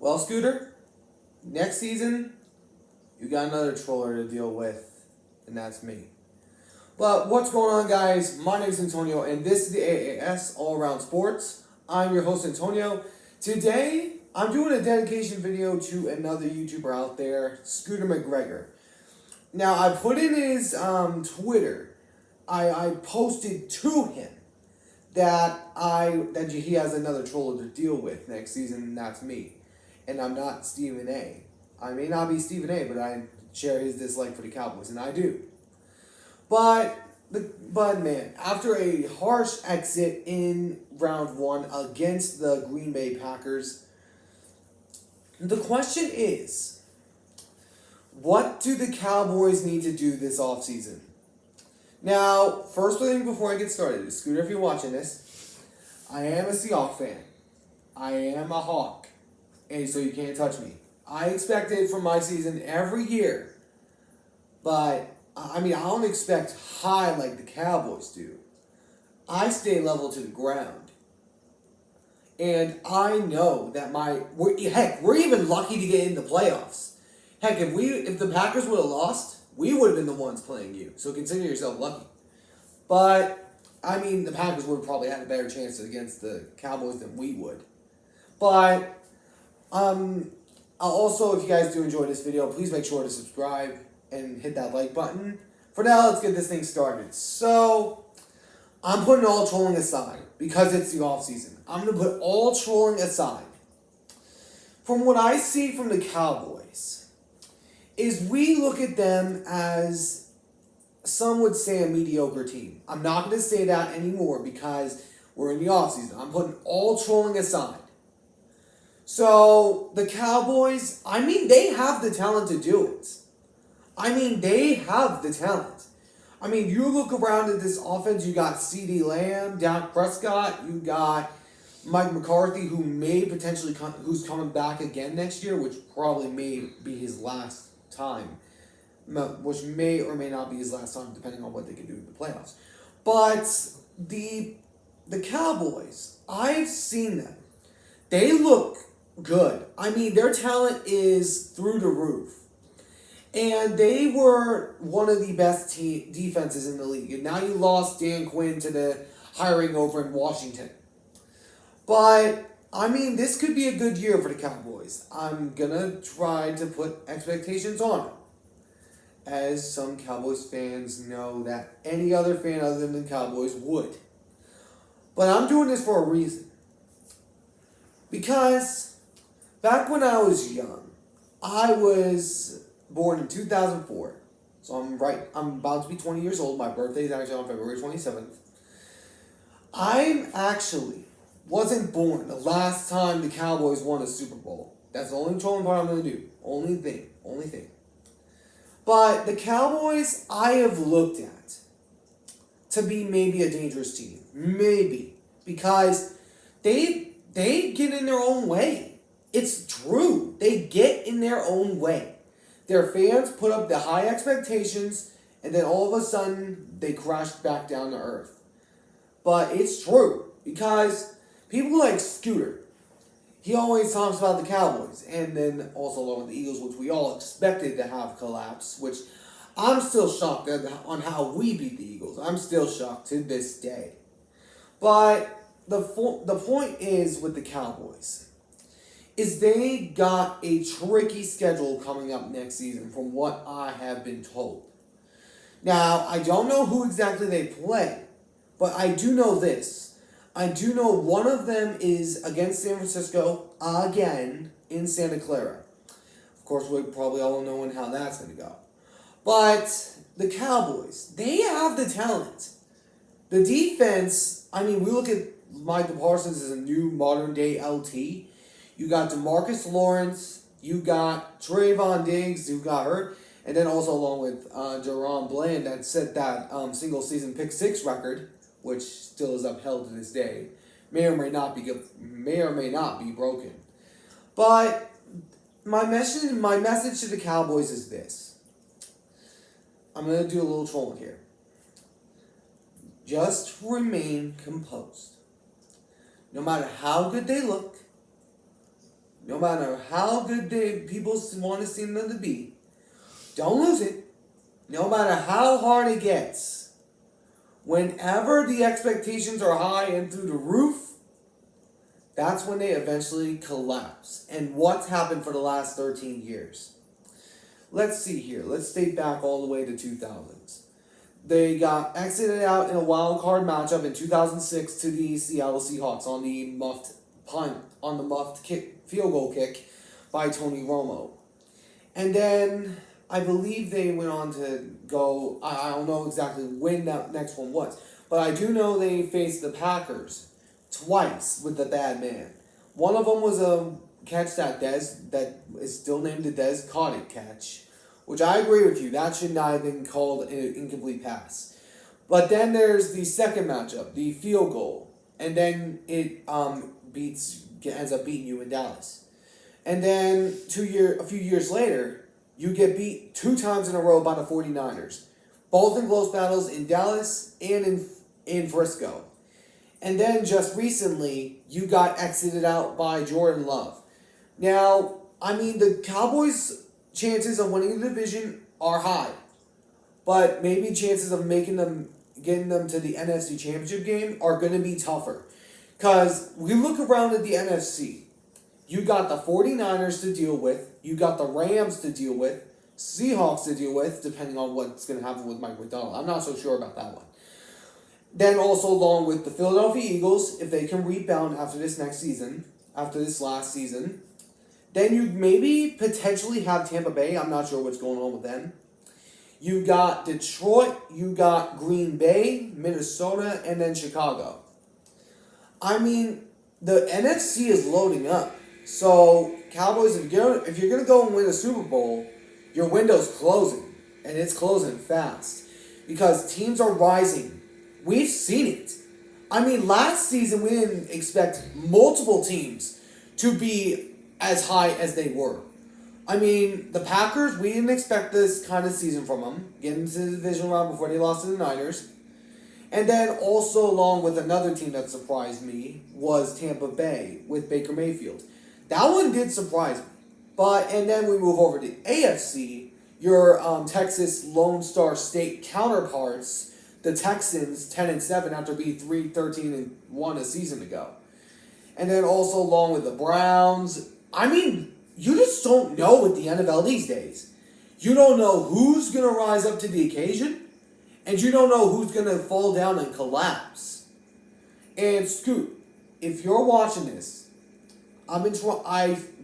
Well, Scooter, next season, you got another troller to deal with, and that's me. But what's going on, guys? My name is Antonio, and this is the AAS All Around Sports. I'm your host, Antonio. Today, I'm doing a dedication video to another YouTuber out there, Scooter McGregor. Now, I put in his Twitter, I posted to him that he has another troller to deal with next season, and that's me. And I'm not Stephen A. I may not be Stephen A, but I share his dislike for the Cowboys, and I do. But man, after a harsh exit in round one against the Green Bay Packers, the question is, what do the Cowboys need to do this offseason? Now, first thing before I get started, Scooter, if you're watching this, I am a Seahawks fan. I am a Hawk. And so you can't touch me. I expect it from my season every year. But, I don't expect high like the Cowboys do. I stay level to the ground. And I know that we're even lucky to get in the playoffs. Heck, if the Packers would have lost, we would have been the ones playing you. So consider yourself lucky. But, the Packers would have probably had a better chance against the Cowboys than we would. But, also, if you guys do enjoy this video, please make sure to subscribe and hit that like button. For now, let's get this thing started. So, I'm putting all trolling aside because it's the offseason. I'm going to put all trolling aside. From what I see from the Cowboys, is we look at them as, some would say, a mediocre team. I'm not going to say that anymore because we're in the offseason. I'm putting all trolling aside. So, the Cowboys, they have the talent to do it. They have the talent. You look around at this offense, you got CeeDee Lamb, Dak Prescott, you got Mike McCarthy, who may potentially who's coming back again next year, which probably may be his last time. Which may or may not be his last time, depending on what they can do in the playoffs. But the Cowboys, I've seen them. They look good. Their talent is through the roof. And they were one of the best defenses in the league. And now you lost Dan Quinn to the hiring over in Washington. But, this could be a good year for the Cowboys. I'm going to try to put expectations on them. As some Cowboys fans know that any other fan other than the Cowboys would. But I'm doing this for a reason. Because back when I was young, I was born in 2004. So I'm about to be 20 years old. My birthday is actually on February 27th. I actually wasn't born the last time the Cowboys won a Super Bowl. That's the only trolling part I'm going to do. Only thing. But the Cowboys, I have looked at to be maybe a dangerous team. Maybe. Because they get in their own way. It's true. They get in their own way. Their fans put up the high expectations, and then all of a sudden, they crash back down to earth. But it's true. Because people like Scooter, he always talks about the Cowboys, and then also along with the Eagles, which we all expected to have collapse, which I'm still shocked on how we beat the Eagles. I'm still shocked to this day. But the point is with the Cowboys, is they got a tricky schedule coming up next season from what I have been told. Now, I don't know who exactly they play, but I do know this. I do know one of them is against San Francisco, again, in Santa Clara. Of course, we probably all know how that's going to go. But the Cowboys, they have the talent. The defense, we look at Michael Parsons as a new modern-day LT. You got DeMarcus Lawrence, you got Trayvon Diggs, who got hurt, and then also along with Jerron Bland that set that single-season pick-six record, which still is upheld to this day, may or may not be broken. But my message to the Cowboys is this. I'm going to do a little trolling here. Just remain composed. No matter how good they look, no matter how good people want to see them to be, don't lose it. No matter how hard it gets, whenever the expectations are high and through the roof, that's when they eventually collapse. And what's happened for the last 13 years? Let's see here. Let's date back all the way to 2000s. They got exited out in a wild card matchup in 2006 to the Seattle Seahawks on the muffed field goal kick by Tony Romo. And then I believe they went on to go, I don't know exactly when that next one was, but I do know they faced the Packers twice with the bad man. One of them was a catch that is still named the Dez caught it catch, which I agree with you, that should not have been called an incomplete pass. But then there's the second matchup, the field goal, and then it ends up beating you in Dallas. And then a few years later, you get beat 2 times in a row by the 49ers, both in close battles in Dallas and in Frisco. And then just recently, you got exited out by Jordan Love. Now, I mean, the Cowboys' chances of winning the division are high, but maybe chances of getting them to the NFC Championship game are going to be tougher. Because we look around at the NFC. You got the 49ers to deal with. You got the Rams to deal with. Seahawks to deal with, depending on what's going to happen with Mike McDonald. I'm not so sure about that one. Then also along with the Philadelphia Eagles, if they can rebound after this last season. Then you maybe potentially have Tampa Bay. I'm not sure what's going on with them. You got Detroit. You got Green Bay, Minnesota, and then Chicago. I mean, the NFC is loading up. So, Cowboys, if you're going to go and win a Super Bowl, your window's closing. And it's closing fast. Because teams are rising. We've seen it. I mean, last season we didn't expect multiple teams to be as high as they were. I mean, the Packers, we didn't expect this kind of season from them. Getting to the division round before they lost to the Niners. And then also along with another team that surprised me was Tampa Bay with Baker Mayfield. That one did surprise me. And then we move over to AFC, your Texas Lone Star State counterparts, the Texans 10-7 after being 13-1 a season ago. And then also along with the Browns. I mean, you just don't know with the NFL these days. You don't know who's going to rise up to the occasion. And you don't know who's going to fall down and collapse. And Scoot, if you're watching this, I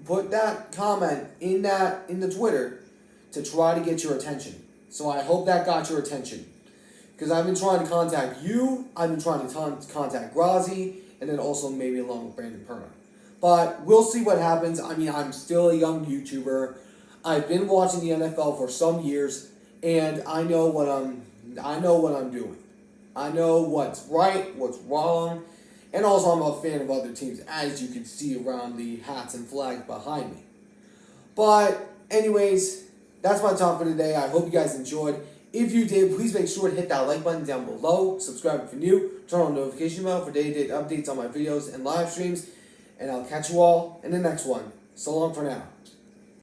put that comment in the Twitter to try to get your attention. So I hope that got your attention. Because I've been trying to contact you, I've been trying to contact Grazi, and then also maybe along with Brandon Perna. But we'll see what happens. I mean, I'm still a young YouTuber. I've been watching the NFL for some years, and I know what I'm doing. I know what's right, what's wrong, and also I'm a fan of other teams, as you can see around the hats and flags behind me. But anyways, that's my talk for today. I hope you guys enjoyed. If you did, please make sure to hit that like button down below. Subscribe if you're new. Turn on the notification bell for day-to-day updates on my videos and live streams. And I'll catch you all in the next one. So long for now.